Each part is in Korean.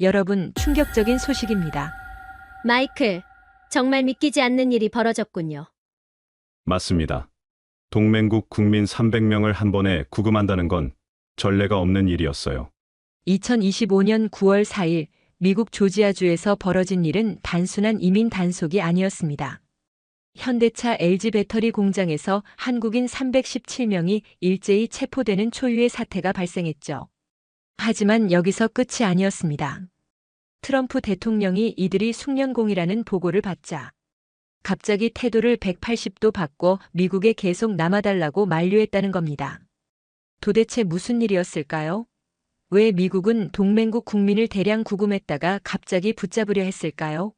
여러분, 충격적인 소식입니다. 마이클, 정말 믿기지 않는 일이 벌어졌군요. 맞습니다. 동맹국 국민 300명을 한 번에 구금한다는 건 전례가 없는 일이었어요. 2025년 9월 4일 미국 조지아주에서 벌어진 일은 단순한 이민 단속이 아니었습니다. 현대차 LG 배터리 공장에서 한국인 317명이 일제히 체포되는 초유의 사태가 발생했죠. 하지만 여기서 끝이 아니었습니다. 트럼프 대통령이 이들이 숙련공이라는 보고를 받자 갑자기 태도를 180도 바꿔 미국에 계속 남아달라고 만류했다는 겁니다. 도대체 무슨 일이었을까요? 왜 미국은 동맹국 국민을 대량 구금했다가 갑자기 붙잡으려 했을까요?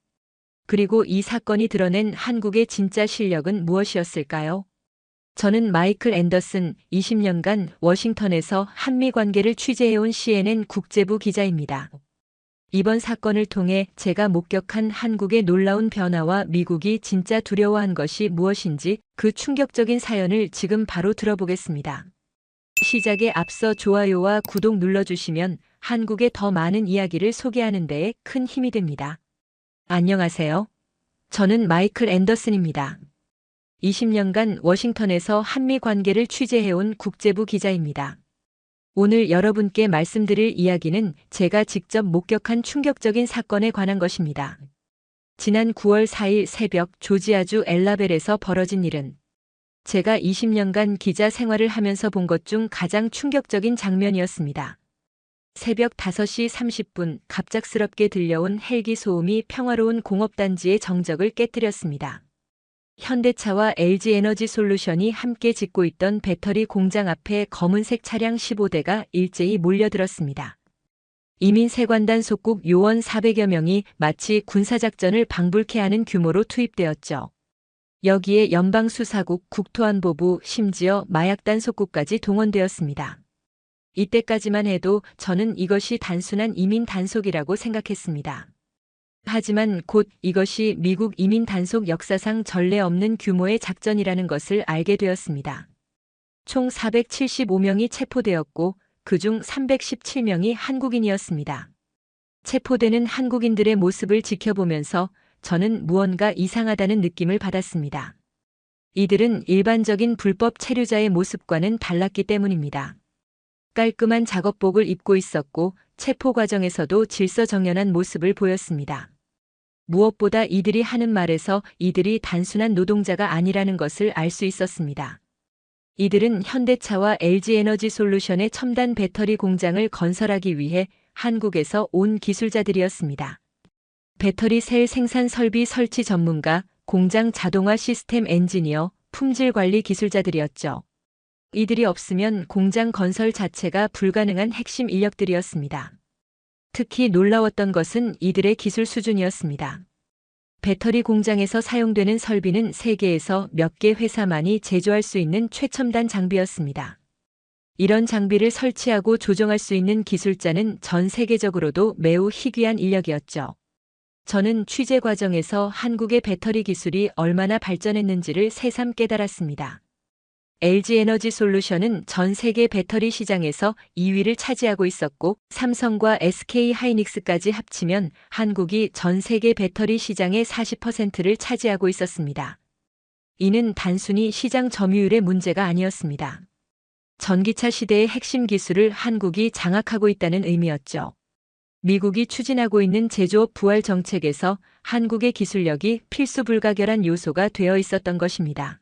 그리고 이 사건이 드러낸 한국의 진짜 실력은 무엇이었을까요? 저는 마이클 앤더슨, 20년간 워싱턴에서 한미 관계를 취재해온 CNN 국제부 기자입니다. 이번 사건을 통해 제가 목격한 한국의 놀라운 변화와 미국이 진짜 두려워한 것이 무엇인지 그 충격적인 사연을 지금 바로 들어보겠습니다. 시작에 앞서 좋아요와 구독 눌러주시면 한국의 더 많은 이야기를 소개하는 데에 큰 힘이 됩니다. 안녕하세요. 저는 마이클 앤더슨입니다. 20년간 워싱턴에서 한미 관계를 취재해온 국제부 기자입니다. 오늘 여러분께 말씀드릴 이야기는 제가 직접 목격한 충격적인 사건에 관한 것입니다. 지난 9월 4일 새벽 조지아주 엘라벨에서 벌어진 일은 제가 20년간 기자 생활을 하면서 본 것 중 가장 충격적인 장면이었습니다. 새벽 5시 30분 갑작스럽게 들려온 헬기 소음이 평화로운 공업단지의 정적을 깨뜨렸습니다. 현대차와 LG에너지솔루션이 함께 짓고 있던 배터리 공장 앞에 검은색 차량 15대가 일제히 몰려들었습니다. 이민 세관단 속국 요원 400여 명이 마치 군사작전을 방불케 하는 규모로 투입되었죠. 여기에 연방수사국, 국토안보부, 심지어 마약단 속국까지 동원되었습니다. 이때까지만 해도 저는 이것이 단순한 이민 단속이라고 생각했습니다. 하지만 곧 이것이 미국 이민 단속 역사상 전례 없는 규모의 작전이라는 것을 알게 되었습니다. 총 475명이 체포되었고 그중 317명이 한국인이었습니다. 체포되는 한국인들의 모습을 지켜보면서 저는 무언가 이상하다는 느낌을 받았습니다. 이들은 일반적인 불법 체류자의 모습과는 달랐기 때문입니다. 깔끔한 작업복을 입고 있었고 체포 과정에서도 질서정연한 모습을 보였습니다. 무엇보다 이들이 하는 말에서 이들이 단순한 노동자가 아니라는 것을 알 수 있었습니다. 이들은 현대차와 LG에너지솔루션의 첨단 배터리 공장을 건설하기 위해 한국에서 온 기술자들이었습니다. 배터리 셀 생산 설비 설치 전문가, 공장 자동화 시스템 엔지니어, 품질 관리 기술자들이었죠. 이들이 없으면 공장 건설 자체가 불가능한 핵심 인력들이었습니다. 특히 놀라웠던 것은 이들의 기술 수준이었습니다. 배터리 공장에서 사용되는 설비는 세계에서 몇 개 회사만이 제조할 수 있는 최첨단 장비였습니다. 이런 장비를 설치하고 조정할 수 있는 기술자는 전 세계적으로도 매우 희귀한 인력이었죠. 저는 취재 과정에서 한국의 배터리 기술이 얼마나 발전했는지를 새삼 깨달았습니다. LG에너지솔루션은 전 세계 배터리 시장에서 2위를 차지하고 있었고 삼성과 SK하이닉스까지 합치면 한국이 전 세계 배터리 시장의 40%를 차지하고 있었습니다. 이는 단순히 시장 점유율의 문제가 아니었습니다. 전기차 시대의 핵심 기술을 한국이 장악하고 있다는 의미였죠. 미국이 추진하고 있는 제조업 부활 정책에서 한국의 기술력이 필수 불가결한 요소가 되어 있었던 것입니다.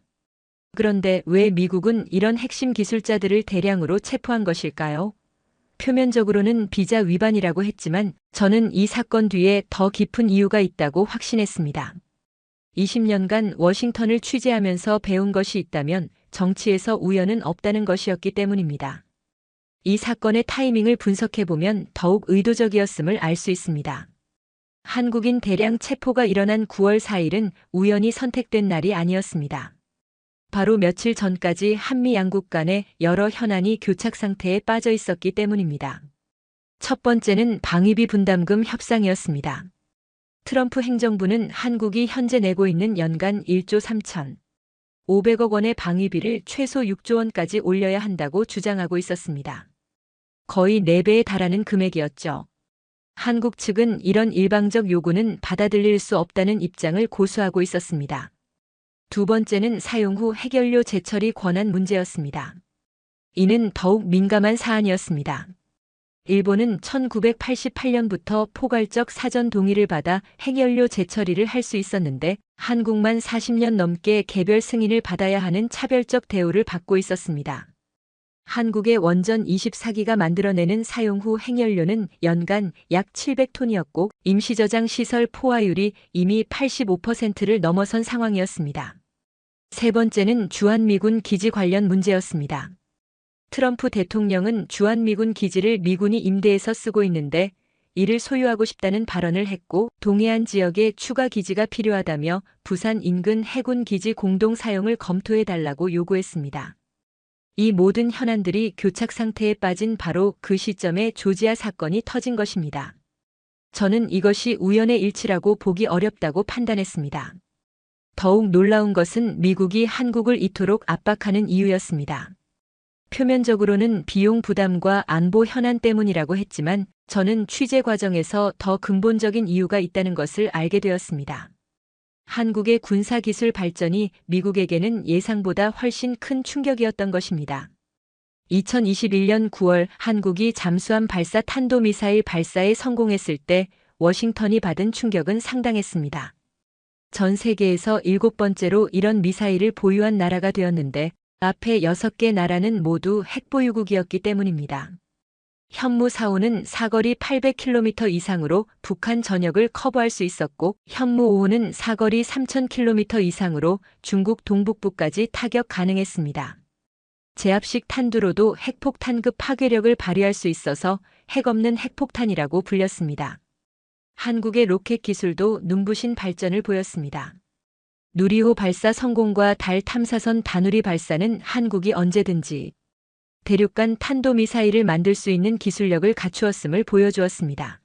그런데 왜 미국은 이런 핵심 기술자들을 대량으로 체포한 것일까요? 표면적으로는 비자 위반이라고 했지만 저는 이 사건 뒤에 더 깊은 이유가 있다고 확신했습니다. 20년간 워싱턴을 취재하면서 배운 것이 있다면 정치에서 우연은 없다는 것이었기 때문입니다. 이 사건의 타이밍을 분석해보면 더욱 의도적이었음을 알 수 있습니다. 한국인 대량 체포가 일어난 9월 4일은 우연히 선택된 날이 아니었습니다. 바로 며칠 전까지 한미 양국 간에 여러 현안이 교착 상태에 빠져 있었기 때문입니다. 첫 번째는 방위비 분담금 협상이었습니다. 트럼프 행정부는 한국이 현재 내고 있는 연간 1조 3,500억 원의 방위비를 최소 6조 원까지 올려야 한다고 주장하고 있었습니다. 거의 4배에 달하는 금액이었죠. 한국 측은 이런 일방적 요구는 받아들일 수 없다는 입장을 고수하고 있었습니다. 두 번째는 사용 후 핵연료 재처리 권한 문제였습니다. 이는 더욱 민감한 사안이었습니다. 일본은 1988년부터 포괄적 사전 동의를 받아 핵연료 재처리를 할 수 있었는데 한국만 40년 넘게 개별 승인을 받아야 하는 차별적 대우를 받고 있었습니다. 한국의 원전 24기가 만들어내는 사용 후 핵연료는 연간 약 700톤이었고 임시저장 시설 포화율이 이미 85%를 넘어선 상황이었습니다. 세 번째는 주한미군 기지 관련 문제였습니다. 트럼프 대통령은 주한미군 기지를 미군이 임대해서 쓰고 있는데 이를 소유하고 싶다는 발언을 했고 동해안 지역에 추가 기지가 필요하다며 부산 인근 해군 기지 공동 사용을 검토해달라고 요구했습니다. 이 모든 현안들이 교착 상태에 빠진 바로 그 시점에 조지아 사건이 터진 것입니다. 저는 이것이 우연의 일치라고 보기 어렵다고 판단했습니다. 더욱 놀라운 것은 미국이 한국을 이토록 압박하는 이유였습니다. 표면적으로는 비용 부담과 안보 현안 때문이라고 했지만 저는 취재 과정에서 더 근본적인 이유가 있다는 것을 알게 되었습니다. 한국의 군사기술 발전이 미국에게는 예상보다 훨씬 큰 충격이었던 것입니다. 2021년 9월 한국이 잠수함 발사 탄도미사일 발사에 성공했을 때 워싱턴이 받은 충격은 상당했습니다. 전 세계에서 7번째로 이런 미사일을 보유한 나라가 되었는데 앞에 6개 나라는 모두 핵보유국이었기 때문입니다. 현무 4호는 사거리 800km 이상으로 북한 전역을 커버할 수 있었고 현무 5호는 사거리 3000km 이상으로 중국 동북부까지 타격 가능했습니다. 제압식 탄두로도 핵폭탄급 파괴력을 발휘할 수 있어서 핵 없는 핵폭탄이라고 불렸습니다. 한국의 로켓 기술도 눈부신 발전을 보였습니다. 누리호 발사 성공과 달 탐사선 다누리 발사는 한국이 언제든지 대륙간 탄도미사일을 만들 수 있는 기술력을 갖추었음을 보여주었습니다.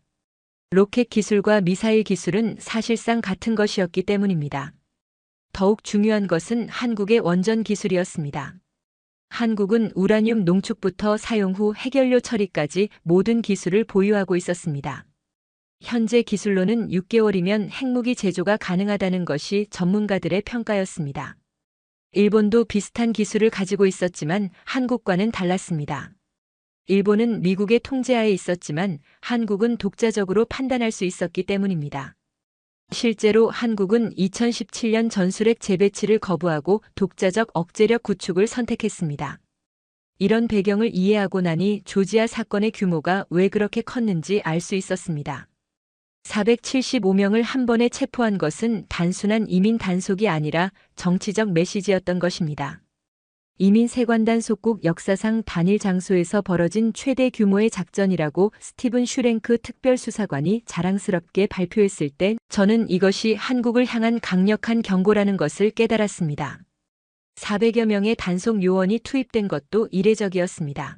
로켓 기술과 미사일 기술은 사실상 같은 것이었기 때문입니다. 더욱 중요한 것은 한국의 원전 기술이었습니다. 한국은 우라늄 농축부터 사용 후 핵연료 처리까지 모든 기술을 보유하고 있었습니다. 현재 기술로는 6개월이면 핵무기 제조가 가능하다는 것이 전문가들의 평가였습니다. 일본도 비슷한 기술을 가지고 있었지만 한국과는 달랐습니다. 일본은 미국의 통제하에 있었지만 한국은 독자적으로 판단할 수 있었기 때문입니다. 실제로 한국은 2017년 전술핵 재배치를 거부하고 독자적 억제력 구축을 선택했습니다. 이런 배경을 이해하고 나니 조지아 사건의 규모가 왜 그렇게 컸는지 알 수 있었습니다. 475명을 한 번에 체포한 것은 단순한 이민 단속이 아니라 정치적 메시지였던 것입니다. 이민 세관단 속국 역사상 단일 장소에서 벌어진 최대 규모의 작전이라고 스티븐 슈랭크 특별수사관이 자랑스럽게 발표했을 때 저는 이것이 한국을 향한 강력한 경고라는 것을 깨달았습니다. 400여 명의 단속 요원이 투입된 것도 이례적이었습니다.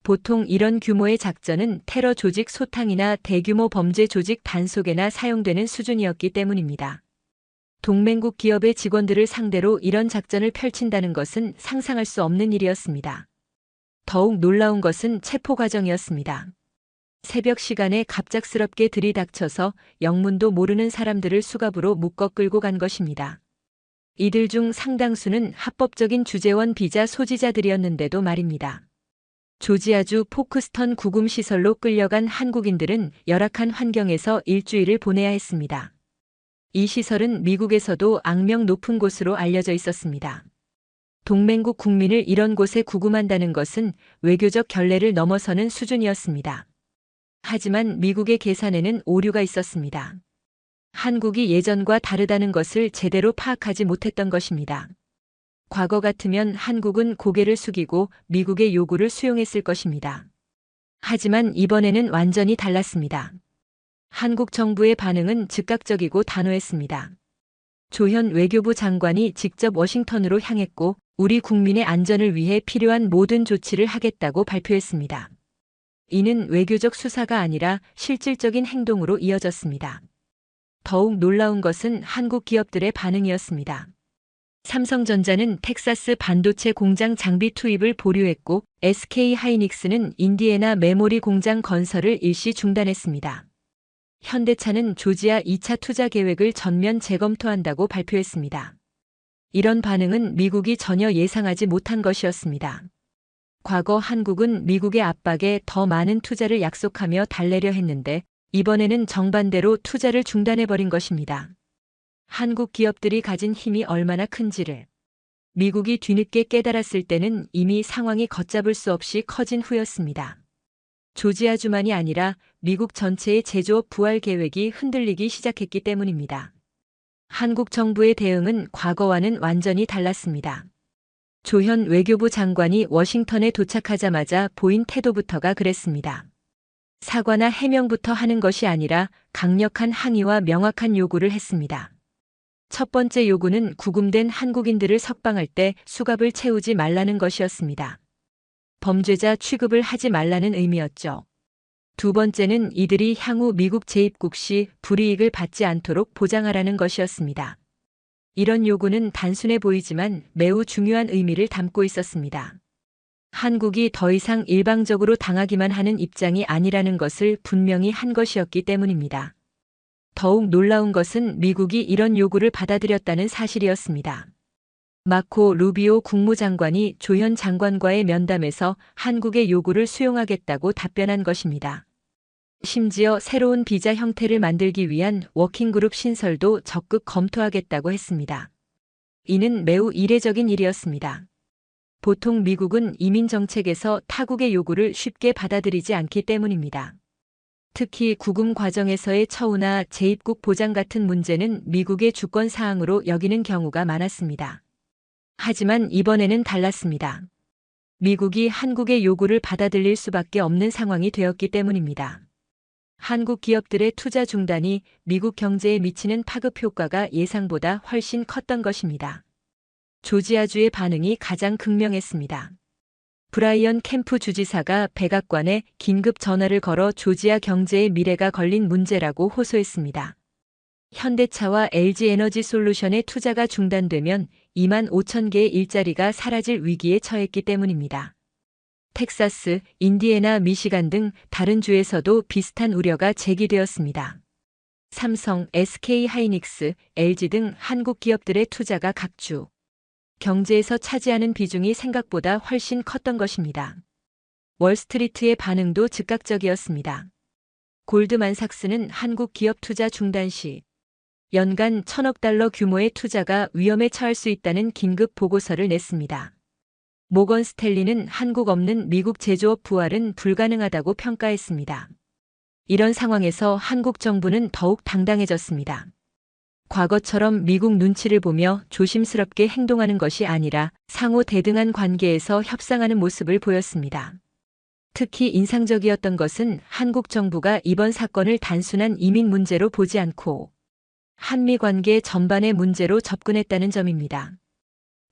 보통 이런 규모의 작전은 테러 조직 소탕이나 대규모 범죄 조직 단속에나 사용되는 수준이었기 때문입니다. 동맹국 기업의 직원들을 상대로 이런 작전을 펼친다는 것은 상상할 수 없는 일이었습니다. 더욱 놀라운 것은 체포 과정이었습니다. 새벽 시간에 갑작스럽게 들이닥쳐서 영문도 모르는 사람들을 수갑으로 묶어 끌고 간 것입니다. 이들 중 상당수는 합법적인 주재원 비자 소지자들이었는데도 말입니다. 조지아주 포크스턴 구금시설로 끌려간 한국인들은 열악한 환경에서 일주일을 보내야 했습니다. 이 시설은 미국에서도 악명 높은 곳으로 알려져 있었습니다. 동맹국 국민을 이런 곳에 구금한다는 것은 외교적 결례를 넘어서는 수준이었습니다. 하지만 미국의 계산에는 오류가 있었습니다. 한국이 예전과 다르다는 것을 제대로 파악하지 못했던 것입니다. 과거 같으면 한국은 고개를 숙이고 미국의 요구를 수용했을 것입니다. 하지만 이번에는 완전히 달랐습니다. 한국 정부의 반응은 즉각적이고 단호했습니다. 조현 외교부 장관이 직접 워싱턴으로 향했고 우리 국민의 안전을 위해 필요한 모든 조치를 하겠다고 발표했습니다. 이는 외교적 수사가 아니라 실질적인 행동으로 이어졌습니다. 더욱 놀라운 것은 한국 기업들의 반응이었습니다. 삼성전자는 텍사스 반도체 공장 장비 투입을 보류했고 SK 하이닉스는 인디애나 메모리 공장 건설을 일시 중단했습니다. 현대차는 조지아 2차 투자 계획을 전면 재검토한다고 발표했습니다. 이런 반응은 미국이 전혀 예상하지 못한 것이었습니다. 과거 한국은 미국의 압박에 더 많은 투자를 약속하며 달래려 했는데 이번에는 정반대로 투자를 중단해버린 것입니다. 한국 기업들이 가진 힘이 얼마나 큰지를 미국이 뒤늦게 깨달았을 때는 이미 상황이 걷잡을 수 없이 커진 후였습니다. 조지아주만이 아니라 미국 전체의 제조업 부활 계획이 흔들리기 시작했기 때문입니다. 한국 정부의 대응은 과거와는 완전히 달랐습니다. 조현 외교부 장관이 워싱턴에 도착하자마자 보인 태도부터가 그랬습니다. 사과나 해명부터 하는 것이 아니라 강력한 항의와 명확한 요구를 했습니다. 첫 번째 요구는 구금된 한국인들을 석방할 때 수갑을 채우지 말라는 것이었습니다. 범죄자 취급을 하지 말라는 의미였죠. 두 번째는 이들이 향후 미국 재입국 시 불이익을 받지 않도록 보장하라는 것이었습니다. 이런 요구는 단순해 보이지만 매우 중요한 의미를 담고 있었습니다. 한국이 더 이상 일방적으로 당하기만 하는 입장이 아니라는 것을 분명히 한 것이었기 때문입니다. 더욱 놀라운 것은 미국이 이런 요구를 받아들였다는 사실이었습니다. 마코 루비오 국무장관이 조현 장관과의 면담에서 한국의 요구를 수용하겠다고 답변한 것입니다. 심지어 새로운 비자 형태를 만들기 위한 워킹그룹 신설도 적극 검토하겠다고 했습니다. 이는 매우 이례적인 일이었습니다. 보통 미국은 이민 정책에서 타국의 요구를 쉽게 받아들이지 않기 때문입니다. 특히 구금 과정에서의 처우나 재입국 보장 같은 문제는 미국의 주권 사항으로 여기는 경우가 많았습니다. 하지만 이번에는 달랐습니다. 미국이 한국의 요구를 받아들일 수밖에 없는 상황이 되었기 때문입니다. 한국 기업들의 투자 중단이 미국 경제에 미치는 파급 효과가 예상보다 훨씬 컸던 것입니다. 조지아주의 반응이 가장 극명했습니다. 브라이언 캠프 주지사가 백악관에 긴급 전화를 걸어 조지아 경제의 미래가 걸린 문제라고 호소했습니다. 현대차와 LG에너지솔루션의 투자가 중단되면 2만 5천 개의 일자리가 사라질 위기에 처했기 때문입니다. 텍사스, 인디애나, 미시간 등 다른 주에서도 비슷한 우려가 제기되었습니다. 삼성, SK하이닉스, LG 등 한국 기업들의 투자가 각주 경제에서 차지하는 비중이 생각보다 훨씬 컸던 것입니다. 월스트리트의 반응도 즉각적이었습니다. 골드만삭스는 한국 기업 투자 중단 시 연간 1,000억 달러 규모의 투자가 위험에 처할 수 있다는 긴급 보고서를 냈습니다. 모건 스탠리는 한국 없는 미국 제조업 부활은 불가능하다고 평가했습니다. 이런 상황에서 한국 정부는 더욱 당당해졌습니다. 과거처럼 미국 눈치를 보며 조심스럽게 행동하는 것이 아니라 상호 대등한 관계에서 협상하는 모습을 보였습니다. 특히 인상적이었던 것은 한국 정부가 이번 사건을 단순한 이민 문제로 보지 않고 한미 관계 전반의 문제로 접근했다는 점입니다.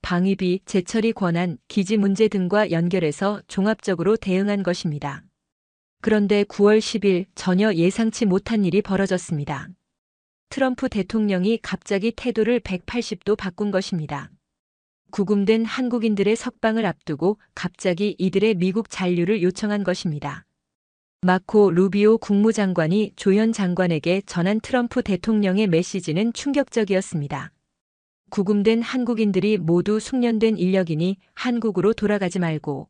방위비, 재처리 권한, 기지 문제 등과 연결해서 종합적으로 대응한 것입니다. 그런데 9월 10일 전혀 예상치 못한 일이 벌어졌습니다. 트럼프 대통령이 갑자기 태도를 180도 바꾼 것입니다. 구금된 한국인들의 석방을 앞두고 갑자기 이들의 미국 잔류를 요청한 것입니다. 마코 루비오 국무장관이 조현 장관에게 전한 트럼프 대통령의 메시지는 충격적이었습니다. 구금된 한국인들이 모두 숙련된 인력이니 한국으로 돌아가지 말고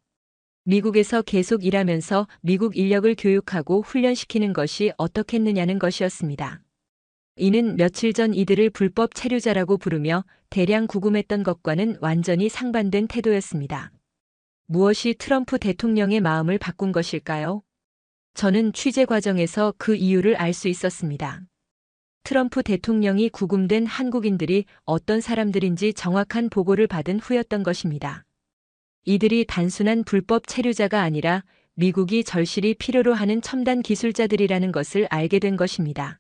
미국에서 계속 일하면서 미국 인력을 교육하고 훈련시키는 것이 어떻겠느냐는 것이었습니다. 이는 며칠 전 이들을 불법 체류자라고 부르며 대량 구금했던 것과는 완전히 상반된 태도였습니다. 무엇이 트럼프 대통령의 마음을 바꾼 것일까요? 저는 취재 과정에서 그 이유를 알 수 있었습니다. 트럼프 대통령이 구금된 한국인들이 어떤 사람들인지 정확한 보고를 받은 후였던 것입니다. 이들이 단순한 불법 체류자가 아니라 미국이 절실히 필요로 하는 첨단 기술자들이라는 것을 알게 된 것입니다.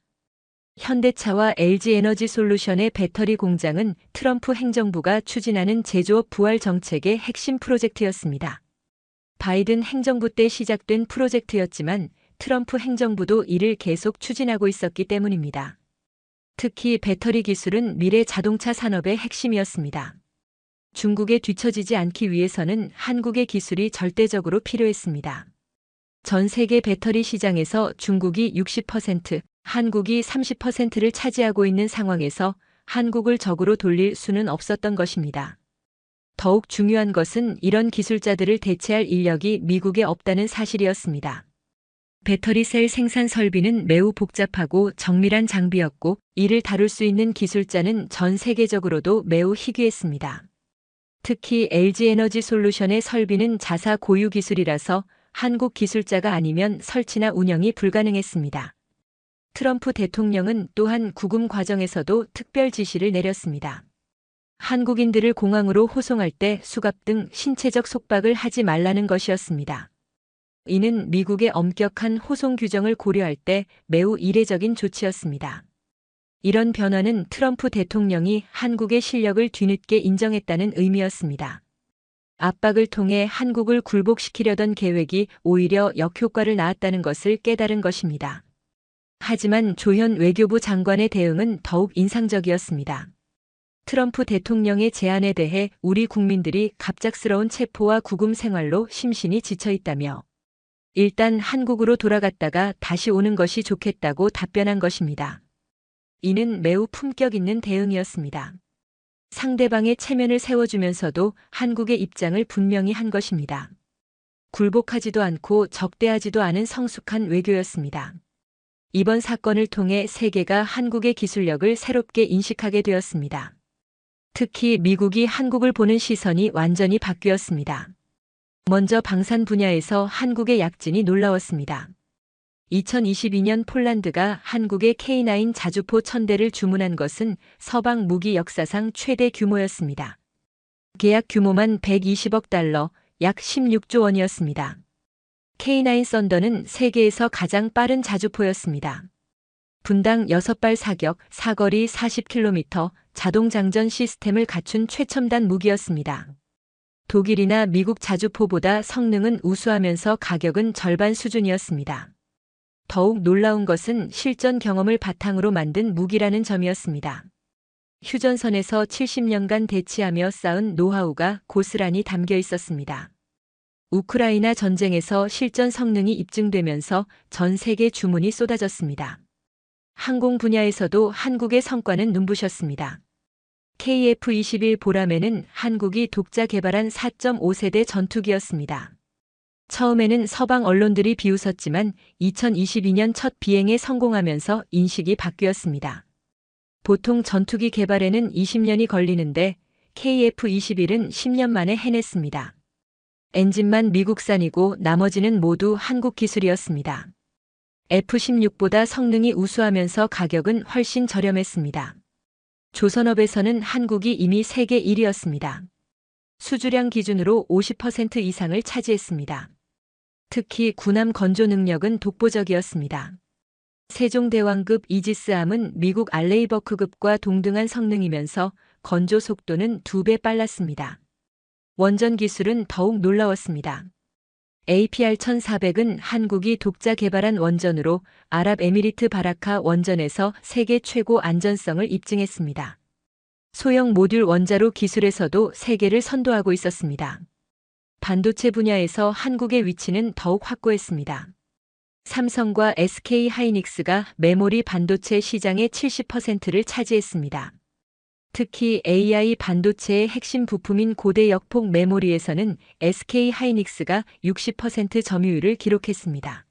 현대차와 LG에너지솔루션의 배터리 공장은 트럼프 행정부가 추진하는 제조업 부활 정책의 핵심 프로젝트였습니다. 바이든 행정부 때 시작된 프로젝트였지만 트럼프 행정부도 이를 계속 추진하고 있었기 때문입니다. 특히 배터리 기술은 미래 자동차 산업의 핵심이었습니다. 중국에 뒤처지지 않기 위해서는 한국의 기술이 절대적으로 필요했습니다. 전 세계 배터리 시장에서 중국이 60%, 한국이 30%를 차지하고 있는 상황에서 한국을 적으로 돌릴 수는 없었던 것입니다. 더욱 중요한 것은 이런 기술자들을 대체할 인력이 미국에 없다는 사실이었습니다. 배터리 셀 생산 설비는 매우 복잡하고 정밀한 장비였고 이를 다룰 수 있는 기술자는 전 세계적으로도 매우 희귀했습니다. 특히 LG 에너지 솔루션의 설비는 자사 고유 기술이라서 한국 기술자가 아니면 설치나 운영이 불가능했습니다. 트럼프 대통령은 또한 구금 과정에서도 특별 지시를 내렸습니다. 한국인들을 공항으로 호송할 때 수갑 등 신체적 속박을 하지 말라는 것이었습니다. 이는 미국의 엄격한 호송 규정을 고려할 때 매우 이례적인 조치였습니다. 이런 변화는 트럼프 대통령이 한국의 실력을 뒤늦게 인정했다는 의미였습니다. 압박을 통해 한국을 굴복시키려던 계획이 오히려 역효과를 낳았다는 것을 깨달은 것입니다. 하지만 조현 외교부 장관의 대응은 더욱 인상적이었습니다. 트럼프 대통령의 제안에 대해 우리 국민들이 갑작스러운 체포와 구금 생활로 심신이 지쳐 있다며 일단 한국으로 돌아갔다가 다시 오는 것이 좋겠다고 답변한 것입니다. 이는 매우 품격 있는 대응이었습니다. 상대방의 체면을 세워주면서도 한국의 입장을 분명히 한 것입니다. 굴복하지도 않고 적대하지도 않은 성숙한 외교였습니다. 이번 사건을 통해 세계가 한국의 기술력을 새롭게 인식하게 되었습니다. 특히 미국이 한국을 보는 시선이 완전히 바뀌었습니다. 먼저 방산 분야에서 한국의 약진이 놀라웠습니다. 2022년 폴란드가 한국의 K9 자주포 1000대를 주문한 것은 서방 무기 역사상 최대 규모였습니다. 계약 규모만 120억 달러, 약 16조 원이었습니다. K9 썬더는 세계에서 가장 빠른 자주포였습니다. 분당 6발 사격, 사거리 40km, 자동 장전 시스템을 갖춘 최첨단 무기였습니다. 독일이나 미국 자주포보다 성능은 우수하면서 가격은 절반 수준이었습니다. 더욱 놀라운 것은 실전 경험을 바탕으로 만든 무기라는 점이었습니다. 휴전선에서 70년간 대치하며 쌓은 노하우가 고스란히 담겨 있었습니다. 우크라이나 전쟁에서 실전 성능이 입증되면서 전 세계 주문이 쏟아졌습니다. 항공 분야에서도 한국의 성과는 눈부셨습니다. KF-21 보라매는 한국이 독자 개발한 4.5세대 전투기였습니다. 처음에는 서방 언론들이 비웃었지만 2022년 첫 비행에 성공하면서 인식이 바뀌었습니다. 보통 전투기 개발에는 20년이 걸리는데 KF-21은 10년 만에 해냈습니다. 엔진만 미국산이고 나머지는 모두 한국 기술이었습니다. F-16보다 성능이 우수하면서 가격은 훨씬 저렴했습니다. 조선업에서는 한국이 이미 세계 1위였습니다. 수주량 기준으로 50% 이상을 차지했습니다. 특히 군함 건조 능력은 독보적이었습니다. 세종대왕급 이지스함은 미국 알레이버크급과 동등한 성능이면서 건조 속도는 2배 빨랐습니다. 원전 기술은 더욱 놀라웠습니다. APR-1400은 한국이 독자 개발한 원전으로 아랍에미리트 바라카 원전에서 세계 최고 안전성을 입증했습니다. 소형 모듈 원자로 기술에서도 세계를 선도하고 있었습니다. 반도체 분야에서 한국의 위치는 더욱 확고했습니다. 삼성과 SK 하이닉스가 메모리 반도체 시장의 70%를 차지했습니다. 특히 AI 반도체의 핵심 부품인 고대 역폭 메모리에서는 SK 하이닉스가 60% 점유율을 기록했습니다.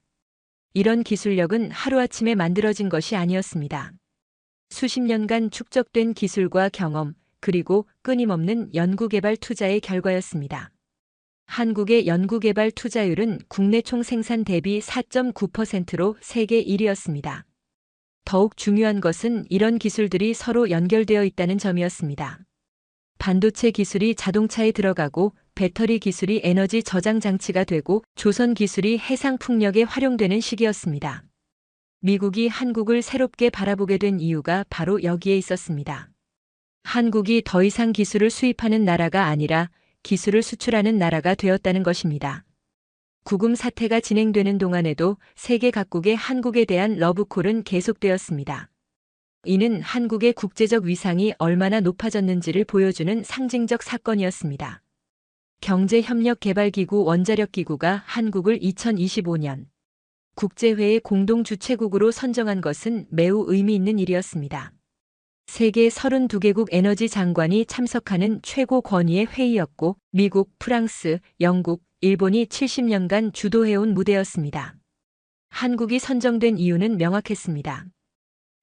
이런 기술력은 하루아침에 만들어진 것이 아니었습니다. 수십 년간 축적된 기술과 경험, 그리고 끊임없는 연구개발 투자의 결과였습니다. 한국의 연구개발 투자율은 국내 총생산 대비 4.9%로 세계 1위였습니다. 더욱 중요한 것은 이런 기술들이 서로 연결되어 있다는 점이었습니다. 반도체 기술이 자동차에 들어가고 배터리 기술이 에너지 저장 장치가 되고 조선 기술이 해상 풍력에 활용되는 시기였습니다. 미국이 한국을 새롭게 바라보게 된 이유가 바로 여기에 있었습니다. 한국이 더 이상 기술을 수입하는 나라가 아니라 기술을 수출하는 나라가 되었다는 것입니다. 구금 사태가 진행되는 동안에도 세계 각국의 한국에 대한 러브콜은 계속되었습니다. 이는 한국의 국제적 위상이 얼마나 높아졌는지를 보여주는 상징적 사건이었습니다. 경제협력개발기구 원자력기구가 한국을 2025년 국제회의 공동 주최국으로 선정한 것은 매우 의미 있는 일이었습니다. 세계 32개국 에너지 장관이 참석하는 최고 권위의 회의였고 미국, 프랑스, 영국, 일본이 70년간 주도해온 무대였습니다. 한국이 선정된 이유는 명확했습니다.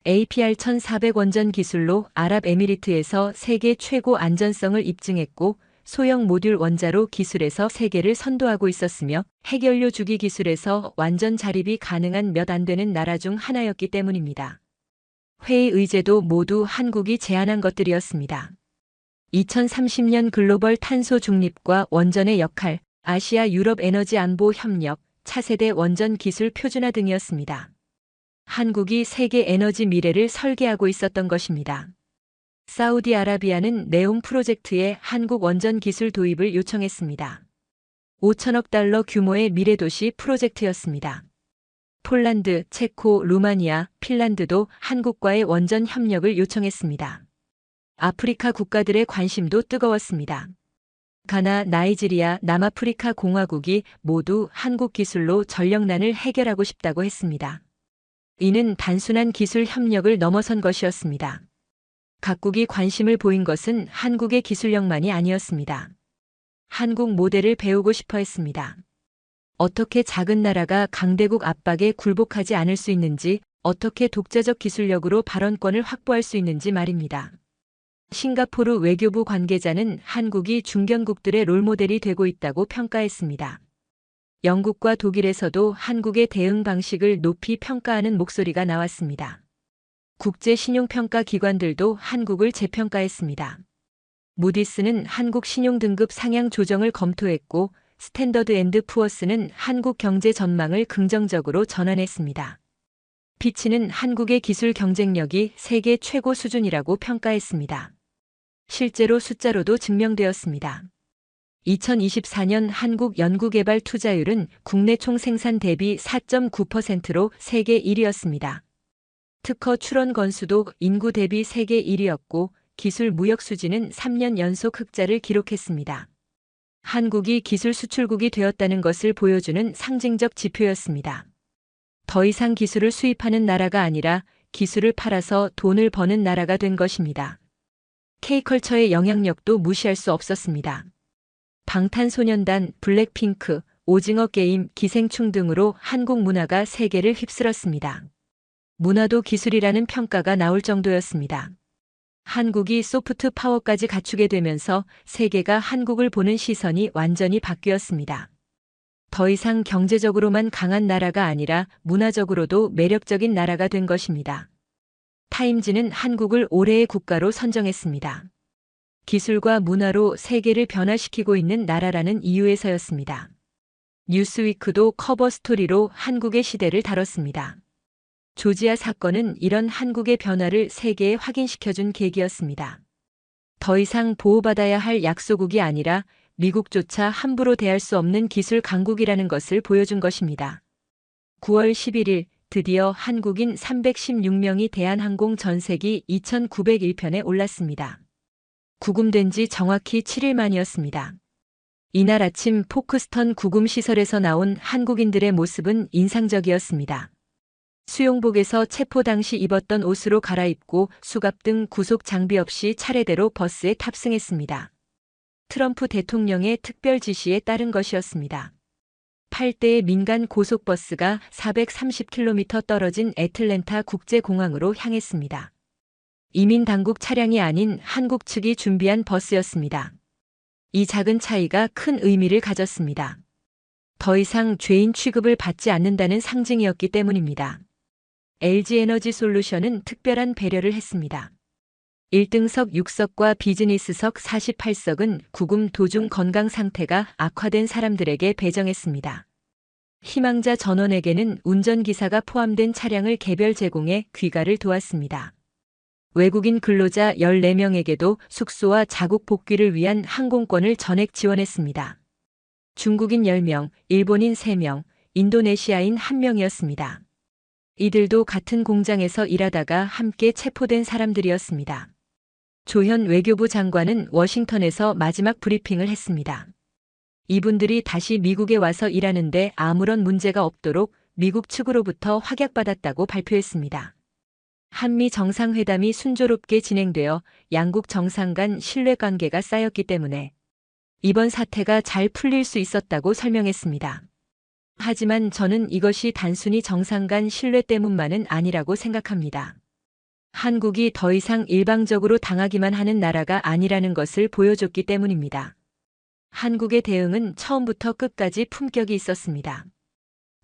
APR 1400 원전 기술로 아랍에미리트에서 세계 최고 안전성을 입증했고 소형 모듈 원자로 기술에서 세계를 선도하고 있었으며 핵연료 주기 기술에서 완전 자립이 가능한 몇 안 되는 나라 중 하나였기 때문입니다. 회의 의제도 모두 한국이 제안한 것들이었습니다. 2030년 글로벌 탄소 중립과 원전의 역할, 아시아 유럽 에너지 안보 협력, 차세대 원전 기술 표준화 등이었습니다. 한국이 세계 에너지 미래를 설계하고 있었던 것입니다. 사우디아라비아는 네옴 프로젝트에 한국 원전 기술 도입을 요청했습니다. 5천억 달러 규모의 미래도시 프로젝트였습니다. 폴란드, 체코, 루마니아, 핀란드도 한국과의 원전 협력을 요청했습니다. 아프리카 국가들의 관심도 뜨거웠습니다. 가나, 나이지리아, 남아프리카 공화국이 모두 한국 기술로 전력난을 해결하고 싶다고 했습니다. 이는 단순한 기술 협력을 넘어선 것이었습니다. 각국이 관심을 보인 것은 한국의 기술력만이 아니었습니다. 한국 모델을 배우고 싶어 했습니다. 어떻게 작은 나라가 강대국 압박에 굴복하지 않을 수 있는지, 어떻게 독자적 기술력으로 발언권을 확보할 수 있는지 말입니다. 싱가포르 외교부 관계자는 한국이 중견국들의 롤모델이 되고 있다고 평가했습니다. 영국과 독일에서도 한국의 대응 방식을 높이 평가하는 목소리가 나왔습니다. 국제 신용평가 기관들도 한국을 재평가했습니다. 무디스는 한국 신용등급 상향 조정을 검토했고 스탠더드 앤드 푸어스는 한국 경제 전망을 긍정적으로 전환했습니다. 피치는 한국의 기술 경쟁력이 세계 최고 수준이라고 평가했습니다. 실제로 숫자로도 증명되었습니다. 2024년 한국 연구개발 투자율은 국내 총생산 대비 4.9%로 세계 1위였습니다. 특허 출원 건수도 인구 대비 세계 1위였고 기술 무역 수지는 3년 연속 흑자를 기록했습니다. 한국이 기술 수출국이 되었다는 것을 보여주는 상징적 지표였습니다. 더 이상 기술을 수입하는 나라가 아니라 기술을 팔아서 돈을 버는 나라가 된 것입니다. K컬처의 영향력도 무시할 수 없었습니다. 방탄소년단, 블랙핑크, 오징어 게임, 기생충 등으로 한국 문화가 세계를 휩쓸었습니다. 문화도 기술이라는 평가가 나올 정도였습니다. 한국이 소프트 파워까지 갖추게 되면서 세계가 한국을 보는 시선이 완전히 바뀌었습니다. 더 이상 경제적으로만 강한 나라가 아니라 문화적으로도 매력적인 나라가 된 것입니다. 타임지는 한국을 올해의 국가로 선정했습니다. 기술과 문화로 세계를 변화시키고 있는 나라라는 이유에서였습니다. 뉴스위크도 커버 스토리로 한국의 시대를 다뤘습니다. 조지아 사건은 이런 한국의 변화를 세계에 확인시켜준 계기였습니다. 더 이상 보호받아야 할 약소국이 아니라 미국조차 함부로 대할 수 없는 기술 강국이라는 것을 보여준 것입니다. 9월 11일 드디어 한국인 316명이 대한항공 전세기 2901편에 올랐습니다. 구금된 지 정확히 7일 만이었습니다. 이날 아침 포크스턴 구금시설에서 나온 한국인들의 모습은 인상적이었습니다. 수용복에서 체포 당시 입었던 옷으로 갈아입고 수갑 등 구속 장비 없이 차례대로 버스에 탑승했습니다. 트럼프 대통령의 특별 지시에 따른 것이었습니다. 8대의 민간 고속버스가 430km 떨어진 애틀랜타 국제공항으로 향했습니다. 이민당국 차량이 아닌 한국 측이 준비한 버스였습니다. 이 작은 차이가 큰 의미를 가졌습니다. 더 이상 죄인 취급을 받지 않는다는 상징이었기 때문입니다. LG에너지솔루션은 특별한 배려를 했습니다. 1등석 6석과 비즈니스석 48석은 구금 도중 건강 상태가 악화된 사람들에게 배정했습니다. 희망자 전원에게는 운전기사가 포함된 차량을 개별 제공해 귀가를 도왔습니다. 외국인 근로자 14명에게도 숙소와 자국 복귀를 위한 항공권을 전액 지원했습니다. 중국인 10명, 일본인 3명, 인도네시아인 1명이었습니다. 이들도 같은 공장에서 일하다가 함께 체포된 사람들이었습니다. 조현 외교부 장관은 워싱턴에서 마지막 브리핑을 했습니다. 이분들이 다시 미국에 와서 일하는데 아무런 문제가 없도록 미국 측으로부터 확약받았다고 발표했습니다. 한미 정상회담이 순조롭게 진행되어 양국 정상 간 신뢰관계가 쌓였기 때문에 이번 사태가 잘 풀릴 수 있었다고 설명했습니다. 하지만 저는 이것이 단순히 정상 간 신뢰 때문만은 아니라고 생각합니다. 한국이 더 이상 일방적으로 당하기만 하는 나라가 아니라는 것을 보여줬기 때문입니다. 한국의 대응은 처음부터 끝까지 품격이 있었습니다.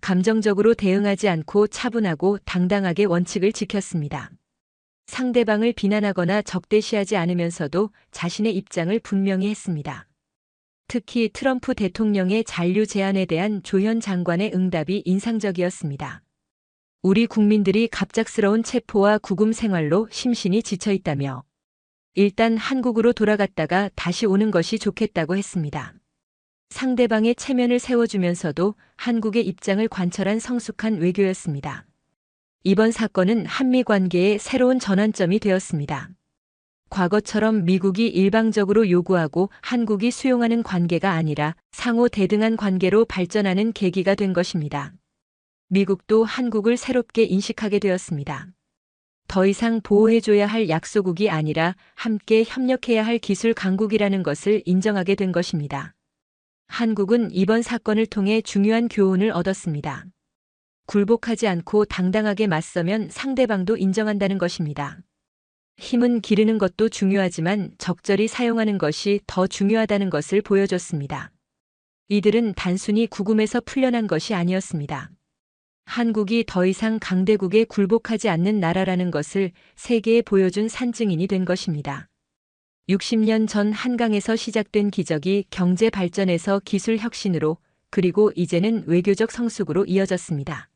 감정적으로 대응하지 않고 차분하고 당당하게 원칙을 지켰습니다. 상대방을 비난하거나 적대시하지 않으면서도 자신의 입장을 분명히 했습니다. 특히 트럼프 대통령의 잔류 제안에 대한 조현 장관의 응답이 인상적이었습니다. 우리 국민들이 갑작스러운 체포와 구금 생활로 심신이 지쳐 있다며 일단 한국으로 돌아갔다가 다시 오는 것이 좋겠다고 했습니다. 상대방의 체면을 세워주면서도 한국의 입장을 관철한 성숙한 외교였습니다. 이번 사건은 한미 관계의 새로운 전환점이 되었습니다. 과거처럼 미국이 일방적으로 요구하고 한국이 수용하는 관계가 아니라 상호 대등한 관계로 발전하는 계기가 된 것입니다. 미국도 한국을 새롭게 인식하게 되었습니다. 더 이상 보호해줘야 할 약소국이 아니라 함께 협력해야 할 기술 강국이라는 것을 인정하게 된 것입니다. 한국은 이번 사건을 통해 중요한 교훈을 얻었습니다. 굴복하지 않고 당당하게 맞서면 상대방도 인정한다는 것입니다. 힘은 기르는 것도 중요하지만 적절히 사용하는 것이 더 중요하다는 것을 보여줬습니다. 이들은 단순히 구금에서 풀려난 것이 아니었습니다. 한국이 더 이상 강대국에 굴복하지 않는 나라라는 것을 세계에 보여준 산증인이 된 것입니다. 60년 전 한강에서 시작된 기적이 경제 발전에서 기술 혁신으로 그리고 이제는 외교적 성숙으로 이어졌습니다.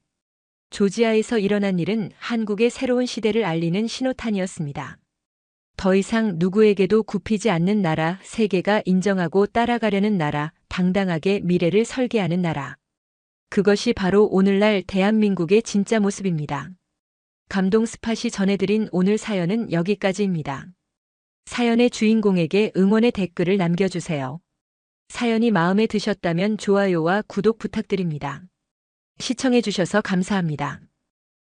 조지아에서 일어난 일은 한국의 새로운 시대를 알리는 신호탄이었습니다. 더 이상 누구에게도 굽히지 않는 나라, 세계가 인정하고 따라가려는 나라, 당당하게 미래를 설계하는 나라. 그것이 바로 오늘날 대한민국의 진짜 모습입니다. 감동 스팟이 전해드린 오늘 사연은 여기까지입니다. 사연의 주인공에게 응원의 댓글을 남겨주세요. 사연이 마음에 드셨다면 좋아요와 구독 부탁드립니다. 시청해주셔서 감사합니다.